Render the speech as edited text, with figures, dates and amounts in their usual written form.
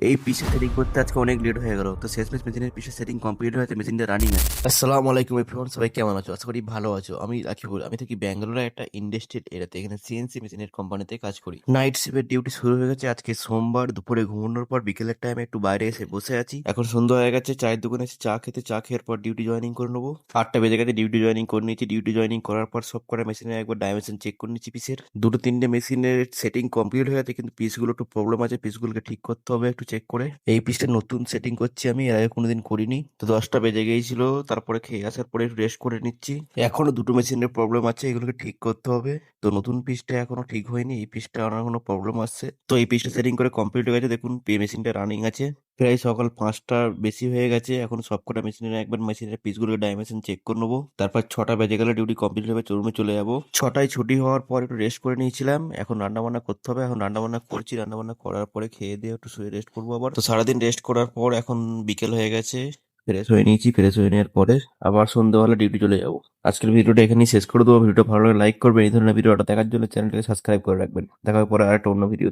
এই পিসে সেটিং করতে আজকে অনেক লেট হয়ে গেল, তো শেষমেশ মেশিনের পিসে সেটিং কমপ্লিট হয়েছে, মেশিনটা রানিং আছে। আসসালামু আলাইকুম এভরিওয়ান, সবাই কেমন আছো? আশা করি ভালো আছো। আমি রাকিবুল, আমি থাকি ব্যাঙ্গালোরে একটা ইন্ডাস্ট্রিয়াল এরিয়াতে। এখানে সিএনসি মেশিনের কোম্পানিতে কাজ করি। নাইট শিফটের ডিউটি শুরু হয়ে গেছে আজকে সোমবার দুপুরে ঘুমানোর পর। বিকেলের টাইমে একটু বাইরে এসে বসে আছি। এখন সন্ধ্যা হয়ে গেছে, চায়ের দোকানে এসে চা খেতে, চা খেয়ে পর ডিউটি জয়েনিং করে নেবো। 8টা বেজে গেছে, ডিউটি জয়েনিং করে নিয়েছি। ডিউটি জয়েনিং করার পর সব কটা মেশিনে একবার ডাইমেনশন চেক করে নিচ্ছি পিসের। দুটো তিনটে মেশিনের সেটিং কমপ্লিট হয়ে গেছে, কিন্তু পিসগুলো একটু প্রবলেম আছে, পিসগুলোকে ঠিক করতে হবে একটু চেক করে। এই পিসটা নতুন সেটিং করছি আমি, এর আগে কোনোদিন করিনি। তো 10টা বেজে গিয়েছিল, তারপরে খেয়ে আসার পরে একটু রেস্ট করে নিচ্ছি। এখনো দুটো মেশিনের প্রবলেম আছে, এগুলোকে ঠিক করতে হবে। তো নতুন পিসটা এখনো ঠিক হয়নি, এই পিসটা আমার কোনো প্রবলেম আসছে। তো এই পিসটা সেটিং করে কমপ্লিট হয়ে গেছে, দেখুন মেশিনটা রানিং আছে। প্রায় সকাল 5টার বেশি হয়ে গেছে। এখন সবকটা মেশিনের একবার মেশিনের পিসগুলোকে ডাইমেনশন চেক করে নেবো। তারপর 6টা বেজে গেলে ডিউটি কমপ্লিট হবে, রুমে চলে যাবো। 6টায় ছুটি হওয়ার পর একটু রেস্ট করে নিয়েছিলাম। এখন রান্না বান্না করতে হবে, এখন রান্না বান্না করছি। রান্না বান্না করার পরে খেয়ে দিয়ে একটু শুয়ে রেস্ট করবো আবার। তো সারাদিন রেস্ট করার পর এখন বিকেল হয়ে গেছে, ফ্রেশ হয়ে নিয়েছি। ফ্রেশ হয়ে নেওয়ার পরে আবার সন্ধ্যাবেলা ডিউটি চলে যাবো। আজকের ভিডিওটা এখানেই শেষ করে দেবো। ভিডিওটা ভালো লাগলে লাইক করবেন, এই ধরনের ভিডিওটা দেখার জন্য চ্যানেলটাকে সাবস্ক্রাইব করে রাখবেন। দেখা হবে পরে আরেকটা অন্য ভিডিও।